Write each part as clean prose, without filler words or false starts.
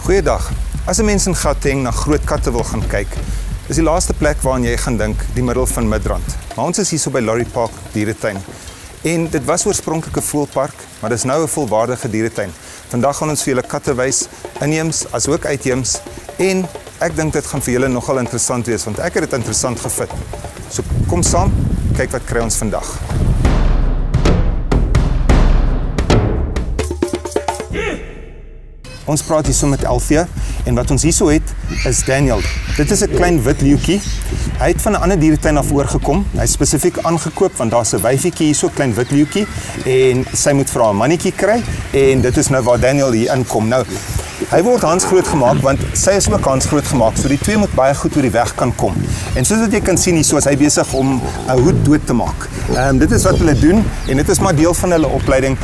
Goeiedag. As 'n mens in Gauteng na groot katte wil gaan kyk, is die laaste plek waaraan jy gaan dink die middel van Midrand. Maar ons is hier so by Lorry Park dieretuin. En dit was oorspronklik 'n voëlpark, maar dis nou 'n volwaardige dieretuin. Vandag gaan ons vir julle katte wys, inheems asook uitheems, en ek dink dit gaan vir julle nogal interessant wees, want ek het dit interessant gevind. So kom saam, kyk wat kry ons vandag. Ons praat hier so met Elfie, en wat ons hierso het, is Daniel. Dit is 'n klein wit leeuetjie. Hy het van 'n ander dieretuin af oorgekom. Hy is spesifiek aangekoop, want daar's 'n wyfietjie hierso, klein wit leeuetjie, en sy moet vir haar 'n mannetjie kry, en dit is nou waar Daniel hier inkom. Nou, hy word handsgroot gemaak, want sy is ook handsgroot gemaak, so die twee moet baie goed oor die weg kan kom. En soos wat jy kan sien, hierso is hy besig om 'n hoed dood te maak. Dit is wat hulle doen, en dit is maar deel van hulle opleiding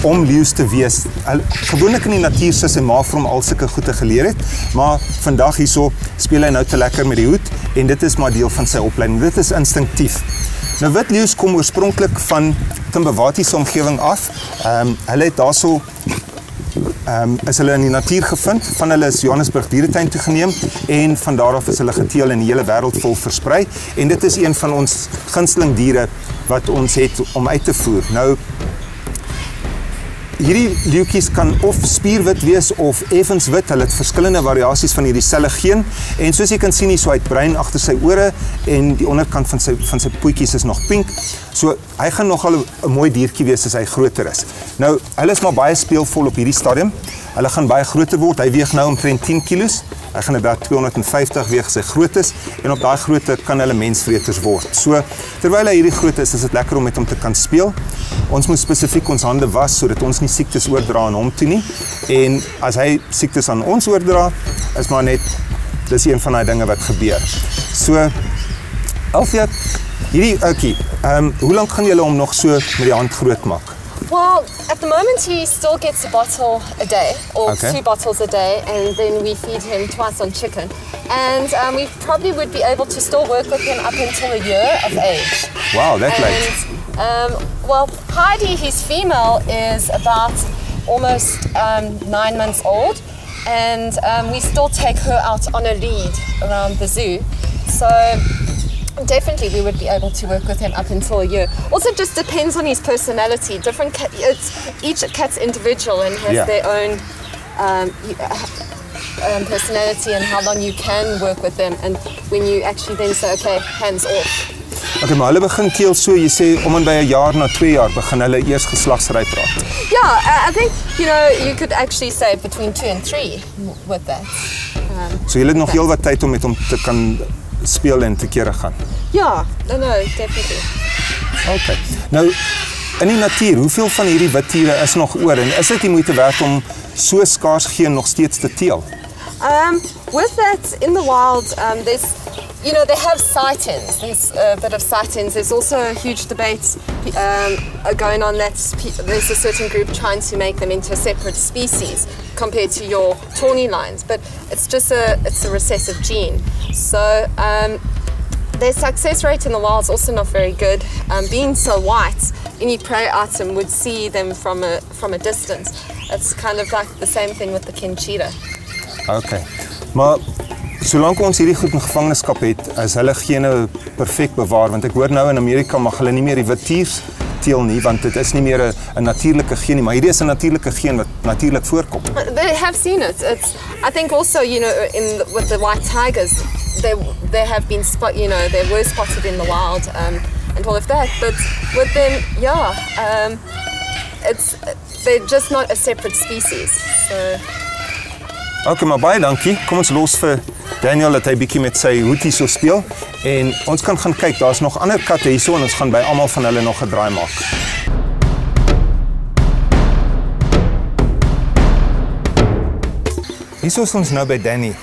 om leeu's te wees. Gewoonlik in die natuur soos sy ma vir hom al sulke goede geleer het, maar vandag hierso speel hy nou te lekker met die hoed, en dit is maar deel van sy opleiding. Dit is instinktief. Nou, wit leeu's kom oorspronklik van Timbawati se omgewing af. Hulle het daarso is hulle in die natuur gevind. Van hulle is Johannesburg dieretuin toegeneem, en van daar af is hulle geteel in die hele wêreld vol versprei, en dit is een van ons gunsteling diere wat ons het om uit te voer. Nou, hierdie leeuetjies kan of spierwit wees of effens wit. Hulle het verskillende variasies van hierdie selle geen, en soos jy kan sien hier, so hy het bruin agter sy ore, en die onderkant van sy pootjies is nog pink. So hy gaan nogal 'n mooi diertjie wees as hy groter is. Nou, hulle is maar baie speelvol op hierdie stadium. Hulle gaan baie groter word. Hy weeg nou omtrent 10 kilos. Hy gaan about 250 weeg as hy groot is, en op daai grootte kan hulle mensvreters word. So, terwyl hy hierdie groot is dit lekker om met hom te kan speel. Ons moet spesifiek ons hande was, sodat ons nie siektes oordra aan hom toe nie. En as hy siektes aan ons oordra, is maar net, dis een van die dinge wat gebeur. So, Elfie, hierdie ouetjie, hoe lank gaan julle hom nog so met die hand groot maak? Well, at the moment he still gets a bottle a day, or 2 bottles a day, and then we feed him twice on chicken. And we probably would be able to still work with him up until a year of age. Wow, that's late. Well, Heidi, his female, is about almost 9 months old, and we still take her out on a lead around the zoo. So definitely we would be able to work with him up until a year. Also just depends on his personality. Each cat's individual and has their own personality, and how long you can work with them, and when you actually then say, okay, hands off. Okay, maar hulle begin keel so, jy sê om en by 'n jaar na 2 jaar begin hulle eers geslagsryp raak. Yeah, I think, you could actually say between 2 and 3 with that. So julle het nog heel wat tyd om met hom te kan speel en te kere gaan. Ja, no, definitely. Okay. Nou, in die natuur, hoeveel van hierdie wit diere is nog oor, en is dit die moeite werd om so skaars geen nog steeds te teel? With that, in the wild, there's, they have sightings. There's a bit of sightings. There's also a huge debate going on that there's a certain group trying to make them into a separate species compared to your tawny lines, but it's just it's a recessive gene. So their success rate in the wild is also not very good. Being so white, any prey item would see them from a distance. It's kind of like the same thing with the king cheetah. Okay, maar solank ons hierdie goed in gevangenskap het, is hulle gene perfek bewaar, want ek hoor nou in Amerika mag hulle nie meer die wit tiers teel nie, want dit is nie meer 'n natuurlike geen nie, maar hierdie is 'n natuurlike geen wat natuurlik voorkom. They have seen it. I think also, with the white tigers, they have been they were spotted in the wild, and all of that, but with them, they're just not a separate species. So. Okay, maar baie dankie. Kom ons los vir Daniel dat hy bietjie met sy hoed hierso speel, en ons kan gaan kyk, daar's nog ander katte hierso, en ons gaan by almal van hulle nog 'n draai maak. Hierso is ons nou by Danny.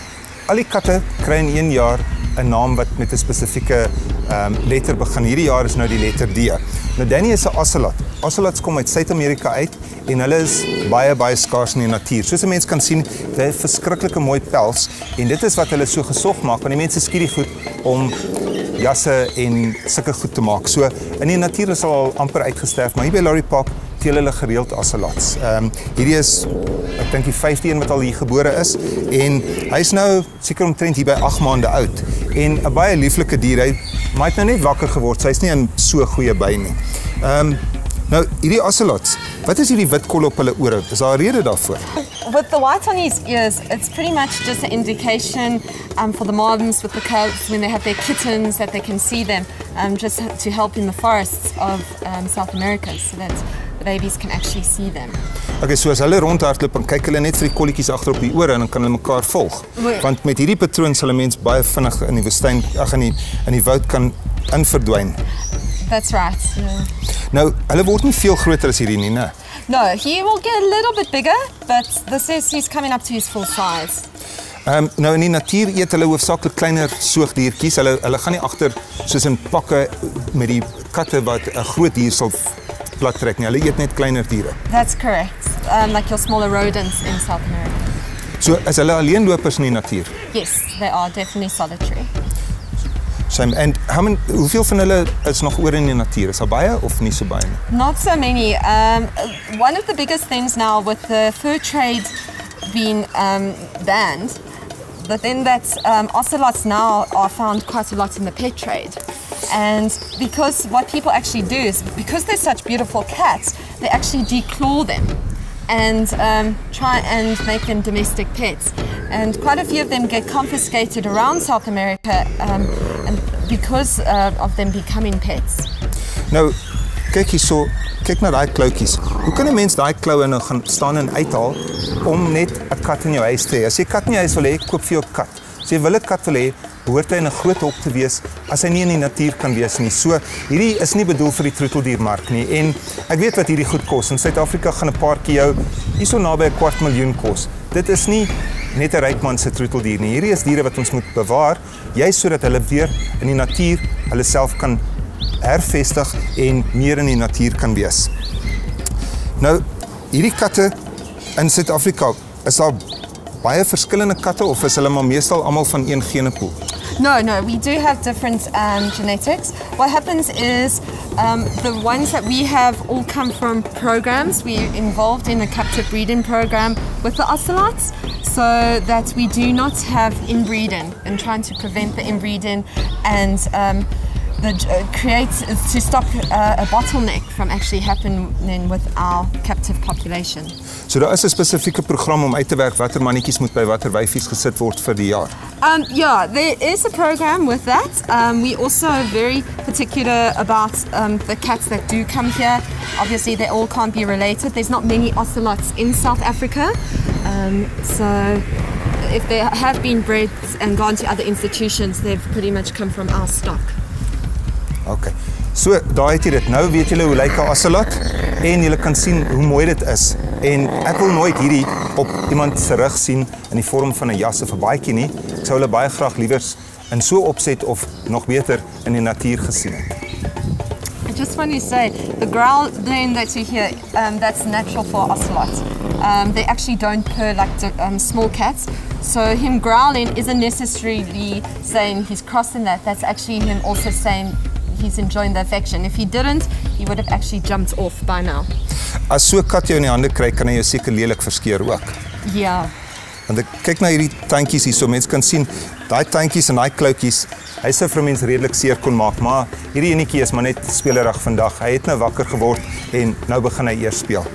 Al die katte kry in 1 jaar 'n naam wat met 'n spesifieke letter begin. Hierdie jaar is nou die letter D. Nou Danny is 'n ocelot. Ocelots kom uit Suid-Amerika uit, en hulle is baie skaars in die natuur. Soos 'n mens kan sien, hulle het verskriklike mooi pels, en dit is wat hulle so gesog maak, want die mense skiet die goed om jasse en sulke goed te maak. So in die natuur is al amper uitgesterf, maar hier by Laurie Park teel hulle gereeld ocelots. Hierdie is, ek dink die 5de een wat al hier gebore is en hy is nou seker omtrent hier by 8 maande oud en 'n baie lieflike dier. Hy het nou net wakker geword, so hy's nie in so goeie by nie. Nou, hierdie ocelots, wat is hierdie wit kolle op hulle ore? Is daar 'n rede daarvoor? With the white on his ears, it's pretty much just an indication for the moms with the cubs when they have their kittens that they can see them, just to help in the forests of South America so that the babies can actually see them. Okay, so as hulle rondhardloop, dan kyk hulle net vir die kolletjies agter op die ore en dan kan hulle mekaar volg. Want met hierdie patroon sal 'n mens baie vinnig in die woestyn, in die woud kan inverdwyn. That's right. Yeah. Nou, hulle word nie veel groter as hierdie nie, né? No, he will get a little bit bigger, but this is he's coming up to his full size. Nou in die natuur eet hulle hoofsaaklik kleiner soogdiertjies. Hulle gaan nie agter soos in pakke met die katte wat 'n groot dier sal plat trek nie. Hulle eet net kleiner diere. That's correct. Like your smaller rodents in South America. So is hulle alleenlopers in die natuur? Yes, they are definitely solitary. En hoeveel van hulle is nog oor in die natuur? Is daar baie of nie so baie nie? Not so many. One of the biggest things now with the fur trade being banned, the thing that ocelots now are found quite a lot in the pet trade. And because what people actually do is, because they're such beautiful cats, they actually declaw them and try and make them domestic pets. And quite a few of them get confiscated around South America and because of them becoming pets. Nou, kyk hierso, kyk na daai kloutjies. Hoe kan 'n mens daai kloue nou gaan staan en uithaal om net 'n kat in jou huis te hê? As jy 'n kat in jou huis wil hê, koop vir jou 'n kat. As jy wil 'n kat wil hê, behoort hy in 'n groot hok te wees as hy nie in die natuur kan wees nie. So, hierdie is nie bedoel vir die troeteldiermark nie. En ek weet wat hierdie goed kos. In Suid-Afrika gaan 'n paartjie jou hierso naby 'n $250,000 kos. Dit is nie net 'n ryk man se troeteldier nie. Hierdie is diere wat ons moet bewaar, juist sodat hulle weer in die natuur hulle self kan hervestig en meer in die natuur kan wees. Nou, hierdie katte in Suid-Afrika, is daar baie verskillende katte of is hulle maar meestal almal van een genepool? No, we do have different genetics. What happens is the ones that we have all come from programs. We're involved in a captive breeding program with the ocelots so that we do not have inbreeding and trying to prevent the inbreeding and to stop a bottleneck from actually happening with our captive population. So daar is 'n spesifieke program om uit te werk watter mannetjies moet by watter wyfies gesit word vir die jaar. Yeah, there is a program with that. We also very particular about the cats that do come here. Obviously, they all can't be related. There's not many ocelots in South Africa, so if they have been bred and gone to other institutions, they've pretty much come from our stock. Okay. So, daar het jy dit. Nou weet julle hoe lyk 'n ocelot en julle kan sien hoe mooi dit is. En ek wil nooit hierdie op iemand se rug sien in die vorm van 'n jas of 'n baadjie nie. Ek sou hulle baie graag liewers in so opset of nog beter in die natuur gesien het. I just want to say, the growling that you hear, that's natural for ocelots. They actually don't purr like small cats. So him growling isn't necessarily saying he's crossing that. That's actually him also saying he's enjoying the affection. If he didn't, he would have actually jumped off by now. As so 'n kat jou in die hande kry, kan hy jou seker lelik verskeer ook. Ja. Want ek kyk na hierdie tandjies hier, so mense kan sien, daai tandjies en daai kloutjies, hy sou vir mense redelik seer kon maak, maar hierdie enetjie is maar net spelerig vandag. Hy het nou wakker geword en nou begin hy eers speel.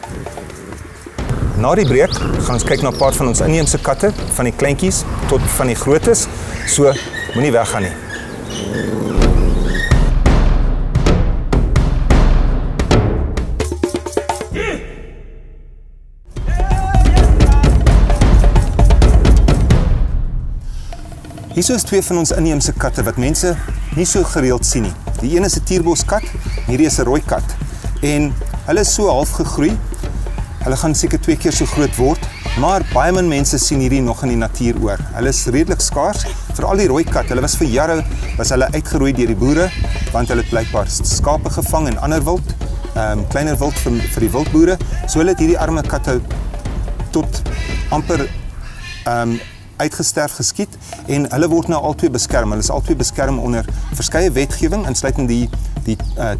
Na die breek gaan ons kyk na 'n paar van ons inheemse katte, van die kleintjies tot van die grootes. So, moenie weggaan nie. Hier is twee van ons inheemse katte wat mense nie so gereeld sien nie. Die een is 'n tierboskat, hierdie is 'n rooi kat. En hulle is so half gegroei. Hulle gaan seker 2 keer so groot word, maar baie min mense sien hierdie nog in die natuur oor. Hulle is redelik skaars, veral die rooi kat. Hulle was vir jare uitgeroei deur die boere, want hulle het blykbaar skape gevang en ander wild, kleiner wild vir die wildboere. So hulle het hierdie arme katte tot amper uitgesterf geskiet en hulle word nou albei beskerm. Hulle is albei beskerm onder verskeie wetgewing, insluitend die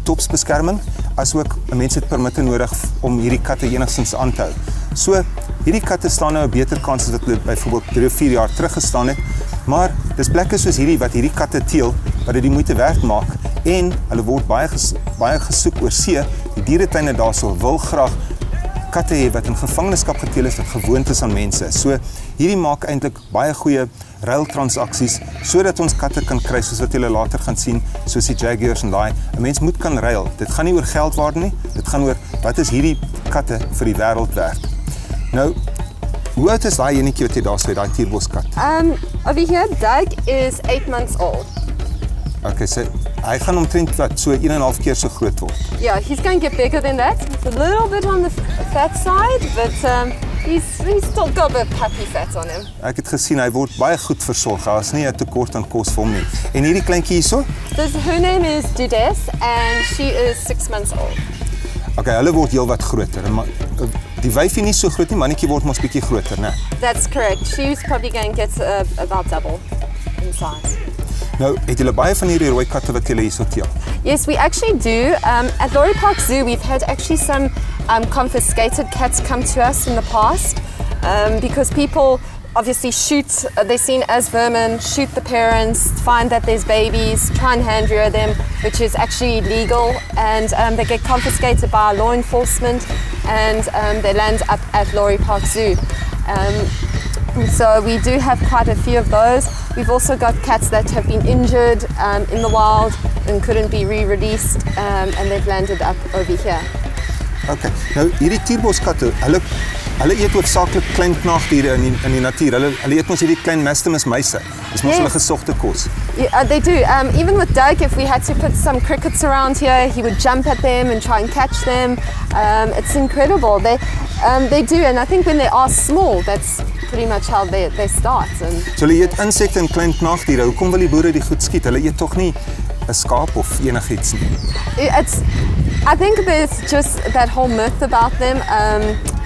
topsbeskerming, asook mense het permitte nodig om hierdie katte enigstens aan te hou. So, hierdie katte staan nou 'n beter kans as wat hulle byvoorbeeld 3 of 4 jaar terug gestaan het, maar dis plekke soos hierdie wat hierdie katte teel, wat dit die moeite werd maak, en hulle word baie gesoek oor see. Die dieretuine daarso wil graag katte hê wat in gevangenskap geteel is, wat gewoond is aan mense. So, hierdie maak eintlik baie goeie ruiltransaksies, sodat ons katte kan kry, soos wat julle later gaan sien, soos die Jaguars en daai. 'n Mens moet kan ruil. Dit gaan nie oor geldwaarde nie, dit gaan oor wat is hierdie katte vir die wêreld werd. Nou, hoe oud is daai enetjie wat jy daar sê, daai tierboskat? Over here, Doug is 8 months old. Okay, so hy gaan omtrent wat, so 1,5 keer so groot word. Yeah, he's going to get bigger than that. It's a little bit on the fat side, but he's still got a bit puppy fat on him. Ek het gesien, hy word baie goed versorg. Daar is nie 'n tekort aan kos vir hom nie. En hierdie kleintjie hierso? Her name is Judes, and she is 6 months old. Okay, hulle word heel wat groter. Die wyfie nie so groot nie, mannetjie word mos bietjie groter, né? That's correct. She's probably going to get about double in size. Nou, het julle baie van hierdie rooi katte wat julle hierso teel? Yes, we actually do. At Laurie Park Zoo, we've had actually some confiscated cats come to us in the past because people obviously shoot, they're seen as vermin, shoot the parents, find that there's babies, try and hand rear them, which is actually illegal, and they get confiscated by law enforcement, and they land up at Laurie Park Zoo. So we do have quite a few of those. We've also got cats that have been injured in the wild and couldn't be re-released, and they've landed up over here. Okay, nou hierdie tierboskatte, hulle eet hoofsaaklik klein knaagdiere in die natuur. Hulle eet mos hierdie klein mastimus muise. Dis mos hulle gesogte kos. Yeah, they do. Even with Doug, if we had to put some crickets around here, he would jump at them and try and catch them. It's incredible. They do, and I think when they are small, that's pretty much how they start. So hulle eet insekte en klein knaagdiere. Hoekom wil die boere die goed skiet? Hulle eet tog nie 'n skaap of enigiets nie. I think there's just that whole myth about them.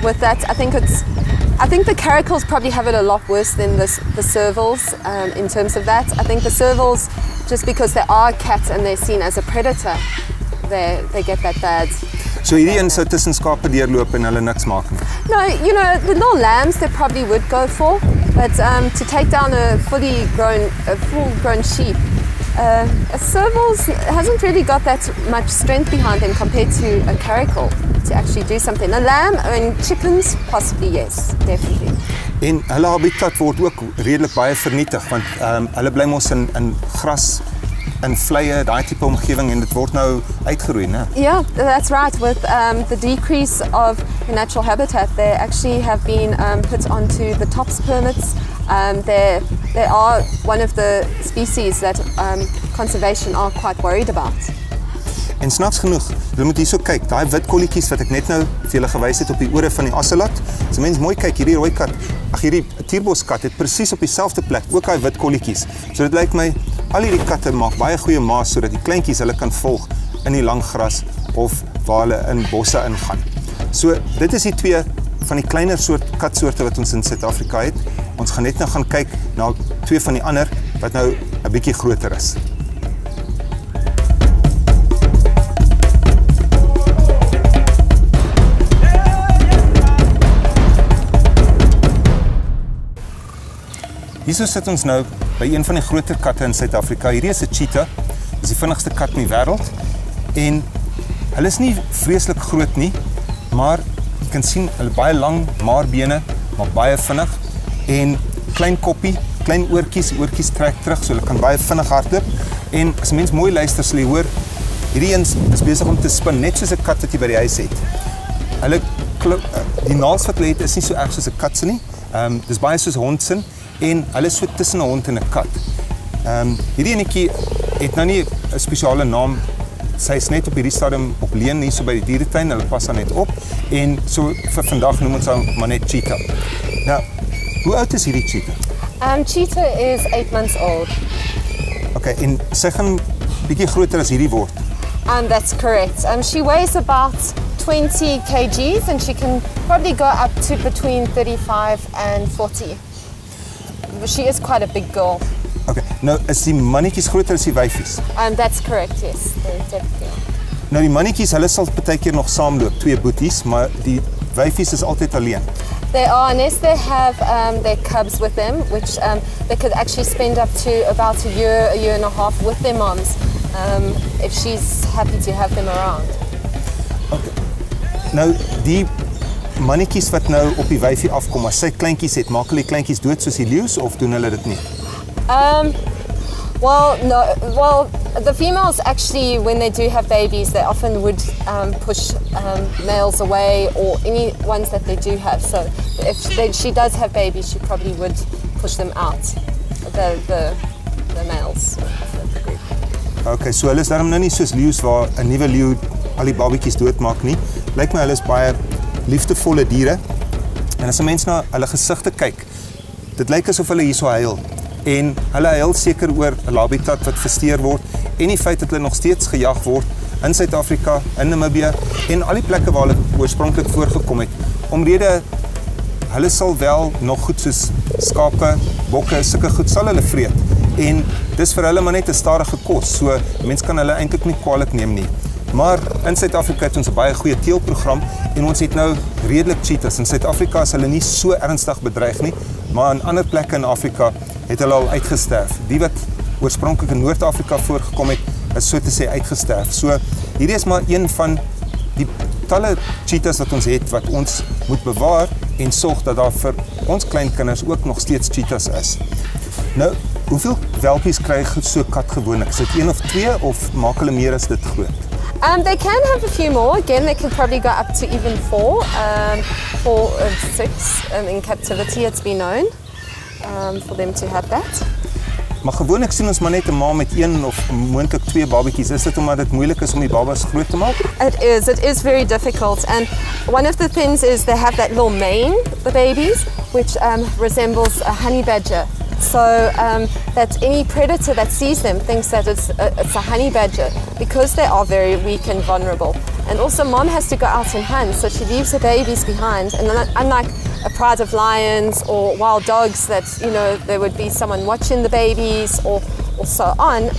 With that, I think the caracals probably have it a lot worse than the servals in terms of that. I think the servals, just because they are cats and they're seen as a predator, they get that bad. So hierdie een sou tussen skape deurloop en hulle niks maak nie. No, you know, the little lambs they probably would go for, but to take down a full-grown sheep, a serval hasn't really got that much strength behind them compared to a caracal to actually do something. A lamb and chickens, possibly yes, definitely. En hulle habitat word ook redelik baie vernietig, want hulle bly mos in gras, in vleie, daai tipe omgewing, en dit word nou uitgeroei, né? Yeah, that's right. With the decrease of the natural habitat, they actually have been put onto the TOPS permits. They are one of the species that conservation are quite worried about. En snaaks genoeg, jy moet hierso kyk, daai wit kolletjies wat ek net nou vir julle gewys het op die ore van die ocelot. As 'n mens mooi kyk, hierdie rooi kat, hierdie tierboskat het presies op dieselfde plek ook daai wit kolletjies. So dit lyk my al hierdie katte maak baie goeie maas sodat die kleintjies hulle kan volg in die lang gras of waar hulle in bosse ingaan. So dit is die twee van die kleiner soort katsoorte wat ons in Suid-Afrika het. Ons gaan net nou gaan kyk na twee van die ander wat nou 'n bietjie groter is. Hier sit ons nou by een van die groter katte in Suid-Afrika. Hierdie is 'n cheetah. Dis die vinnigste kat in die wêreld. En hulle is nie vreeslik groot nie, maar jy kan sien hulle baie lang maarbene, maar baie vinnig en klein koppie, klein oortjies trek terug, so hulle kan baie vinnig hardloop. En as 'n mens mooi luister, sal jy hoor hierdie een is besig om te spin, net soos 'n kat wat jy by die huis het. Hulle die naels wat hulle het is nie so erg soos 'n kat se nie. Dis baie soos hond se. En hulle is so tussen 'n hond en 'n kat. Hierdie enetjie het nou nie 'n spesiale naam. Sy is net op hierdie stadium op leen hier so by die dieretuin. Hulle pas haar net op. En so vir vandag noem ons haar maar net cheetah. Nou, hoe oud is hierdie cheetah? Cheetah is 8 months old. Okay, en sy gaan bietjie groter as hierdie word. That's correct. She weighs about 20 kgs and she can probably go up to between 35 and 40. she is quite a big girl. Okay. Nou is die mannetjies groter as die wyfies. That's correct, yes. They definitely are. Nou die mannetjies, hulle sal baie keer nog saamloop, 2 boeties, maar die wyfies is altyd alleen. They are, unless they have their cubs with them, which they could actually spend up to about a year and a half with their moms, if she's happy to have them around. Okay. Nou die mannetjies wat nou op die wyfie afkom, as sy kleintjies het, maak hulle die kleintjies dood soos die leeu's of doen hulle dit nie? Well, no. Well, the females actually, when they do have babies, they often would push males away, or any ones that they do have. So, if she does have babies, she probably would push them out. The males of the group. Okay, so hulle is daarom nou nie soos leeu's waar 'n nuwe leeu al die babietjies doodmaak nie. Lyk my hulle is baie liefdevolle diere. En as 'n mens na hulle gesigte kyk, dit lyk asof hulle hierso huil. En hulle huil seker oor 'n habitat wat versteur word en die feit dat hulle nog steeds gejag word in Suid-Afrika, in Namibië en al die plekke waar hulle oorspronklik voorgekom het. Omrede hulle sal wel nog goed soos skape, bokke, sulke goed sal hulle vreet. En dis vir hulle maar net 'n stadige kos. So mense kan hulle eintlik nie kwaadlik neem nie. Maar in Suid-Afrika het ons 'n baie goeie teelprogram en ons het nou redelik cheetahs. In Suid-Afrika is hulle nie so ernstig bedreig nie, maar in ander plekke in Afrika het hulle al uitgesterf. Die wat oorspronklik in Noord-Afrika voorgekom het, is so te sê uitgesterf. So hierdie is maar een van die talle cheetahs wat ons het, wat ons moet bewaar en sorg dat daar vir ons kleinkinders ook nog steeds cheetahs is. Nou, hoeveel welpies kry so 'n kat gewoonlik? Is dit 1 of 2 of maak hulle meer as dit groot? They can have a few more. Again, they can probably go up to even 4, 4 or 6 in captivity. It's been known for them to have that. Maar gewoonlik sien ons maar net 'n ma met 1 of moontlik 2 babatjies. Is dit omdat dit moeilik is om die babas groot te maak? It is very difficult. And one of the things is they have that little mane, the babies, which resembles a honey badger. So that any predator that sees them thinks that it's a honey badger, because they are very weak and vulnerable. And also mom has to go out and hunt, so she leaves her babies behind. And unlike a pride of lions or wild dogs that, you know, there would be someone watching the babies or so on,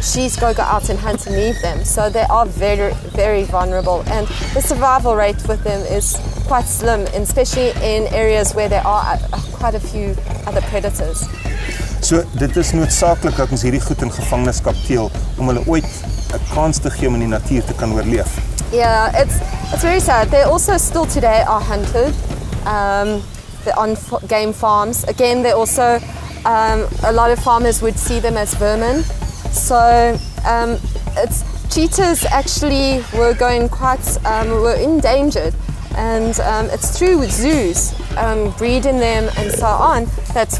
she's go out and hunt and leave them. So they are very, very vulnerable. And the survival rate with them is quite slim, especially in areas where there are quite a few other predators. So dit is noodsaaklik dat ons hierdie goed in gevangenskap teel om hulle ooit 'n kans te gee om in die natuur te kan oorleef. Yeah, it's very sad. They also still today are hunted. They're on game farms. Again, they also a lot of farmers would see them as vermin. So cheetahs actually were going quite were endangered. And it's through with zoos breeding them and so on that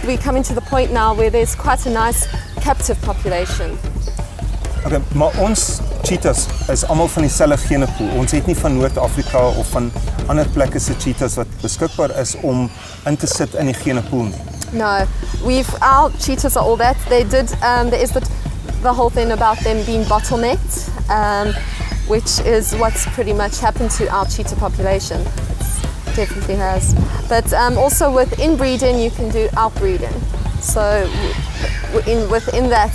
we come into the point now where there's quite a nice captive population. Okay, maar ons cheetahs is almal van dieselfde genepool. Ons het nie van Noord-Afrika of van ander plekke se cheetahs wat beskikbaar is om in te sit in die genepool nie. No, our cheetahs are all that. They did. There is the whole thing about them being bottlenecked. Which is what's pretty much happened to our cheetah population. It definitely has. But also with inbreeding, you can do outbreeding. So within that,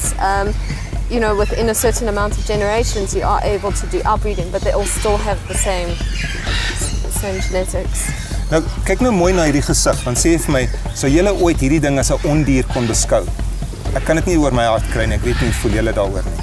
you know, within a certain amount of generations, you are able to do outbreeding, but they all still have the same genetics. Nou, kyk nou mooi na hierdie gesig, want sê vir my, sou julle ooit hierdie ding as 'n ondier kon beskou? Ek kan dit nie oor my hart kry nie, ek weet nie hoe voel julle daaroor nie.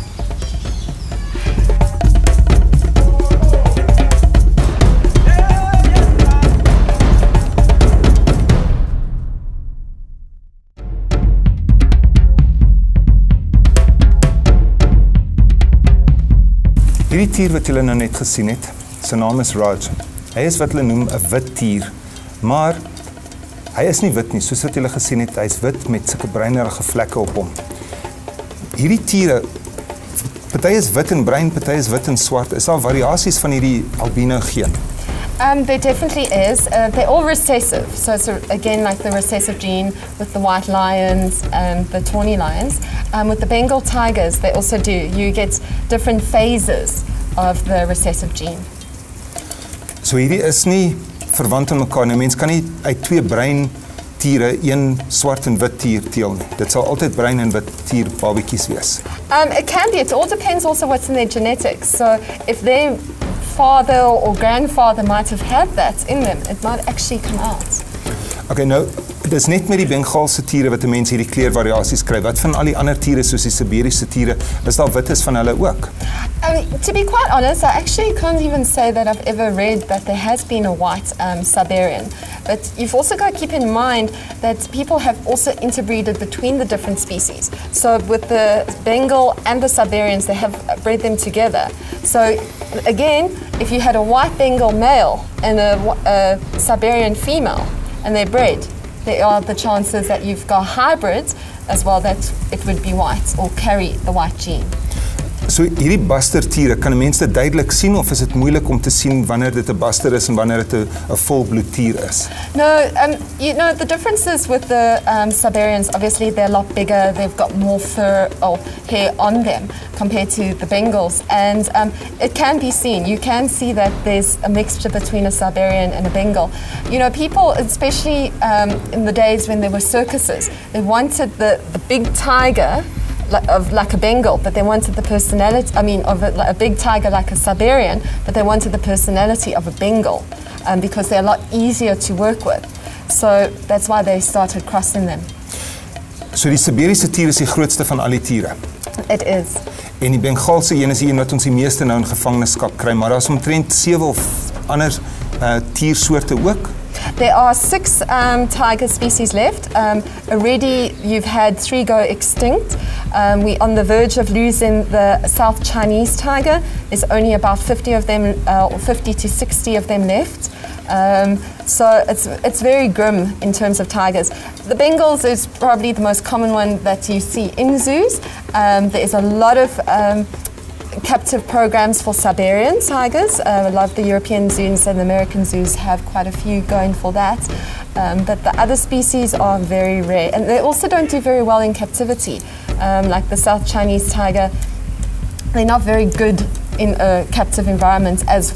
Hierdie tier wat julle nou net gesien het, sy naam is Raj. Hy is wat hulle noem 'n wit tier, maar hy is nie wit nie, soos wat julle gesien het, hy is wit met sulke bruinerige vlekke op hom. Hierdie tiere, party is wit en bruin, party is wit en swart. Is daar variasies van hierdie albino geen? There definitely is. They're all recessive. So it's again like the recessive gene with the white lions and the tawny lions. With the Bengal tigers, they also do. You get different phases of the recessive gene. So hierdie is nie verwant aan mekaar nie. Mens kan nie uit 2 bruin tiere een swart en wit tier teel nie. Dit sal altyd bruin en wit tier babietjies wees. It can be. It all depends also what's in their genetics. So if their father or grandfather might have had that in them, it might actually come out. Okay, nou, dit is net met die Bengaalse tiere wat 'n mens hierdie kleurvariasies kry. Wat van al die ander tiere soos die Siberiese tiere, is daar wites van hulle ook? To be quite honest, I actually can't even say that I've ever read that there has been a white Siberian. But you've also got to keep in mind that people have also interbreeded between the different species. So with the Bengal and the Siberians, they have bred them together. So again, if you had a white Bengal male and a Siberian female, and they're bred, there are the chances that you've got hybrids as well that it would be white or carry the white gene. So hierdie buster tiere, kan 'n mens dit duidelik sien of is dit moeilik om te sien wanneer dit 'n buster is en wanneer dit 'n volbloed tier is? No, you know, the differences with the Siberians, obviously they're a lot bigger, they've got more fur or hair on them compared to the Bengals, and it can be seen. You can see that there's a mixture between a Siberian and a Bengal. You know, people, especially in the days when there were circuses, they wanted the big tiger like a Bengal, but they wanted the personality, of a big tiger like a Siberian, but they wanted the personality of a Bengal because they're a lot easier to work with. So that's why they started crossing them. So die Siberiese tier is die grootste van al die tiere? It is. En die Bengaalse een is die een wat ons die meeste nou in gevangenskap kry, maar daar is omtrent 7 of ander tiersoorte ook? There are 6 tiger species left. Already you've had 3 go extinct. We're on the verge of losing the South Chinese tiger. There's only about 50 of them, or 50 to 60 of them left. So it's very grim in terms of tigers. The Bengals is probably the most common one that you see in zoos. There is a lot of captive programs for Siberian tigers. A lot of the European zoos and the American zoos have quite a few going for that. But the other species are very rare, and they also don't do very well in captivity. Like the South Chinese tiger, they're not very good in a captive environment as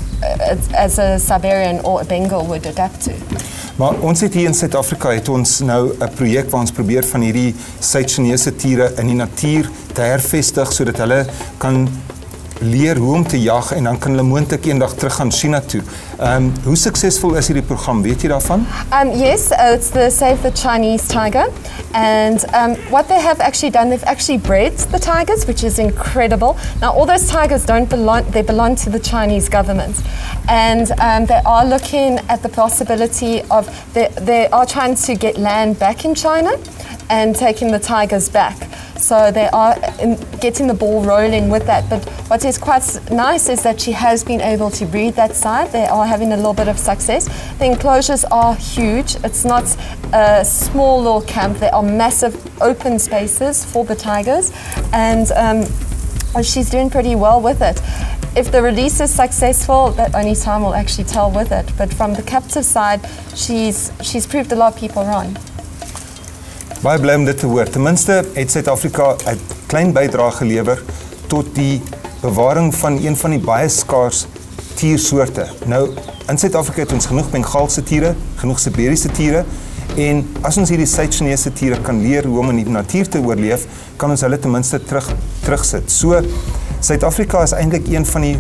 a Siberian or a Bengal would adapt to. Maar ons het hier in Suid-Afrika het ons nou 'n projek waar ons probeer van hierdie Suid-Chinese tiere in die natuur te hervestig sodat hulle kan leer hoe om te jag en dan kan hulle moontlik eendag terug gaan China toe. Hoe suksesvol is hierdie program? Weet jy daarvan? Yes, it's the Save the Chinese Tiger, and what they have actually done, they've actually bred the tigers, which is incredible. Now, all those tigers don't belong; they belong to the Chinese government, and they are looking at the possibility of they are trying to get land back in China and taking the tigers back. So they are getting the ball rolling with that. But what is quite nice is that she has been able to breed that side. They are having a little bit of success. The enclosures are huge. It's not a small little camp. They are massive open spaces for the tigers. And she's doing pretty well with it. If the release is successful, that only time will actually tell with it. But from the captive side, she's proved a lot of people wrong. Baie bly om dit te hoor. Ten minste het Suid-Afrika 'n klein bydrae gelewer tot die bewaring van een van die baie skaars tiersoorte. Nou, in Suid-Afrika het ons genoeg Bengaalse tiere, genoeg Siberiese tiere, en as ons hierdie Suid-Chinese tiere kan leer hoe om in die natuur te oorleef, kan ons hulle ten minste terugsit. So, Suid-Afrika is eintlik een van die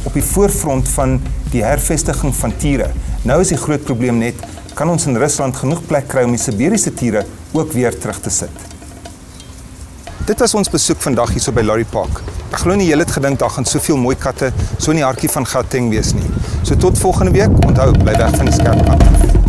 op die voorfront van die hervestiging van tiere. Nou is die groot probleem net, kan ons in Rusland genoeg plek kry om die Siberiese tiere ook weer terug te sit. Dit was ons besoek vandag hier so by Lorry Park. Ek glo nie julle het gedink daar gaan soveel mooi katte so in die hartjie van Gauteng wees nie. So tot volgende week, onthou, bly weg van die skerp kant.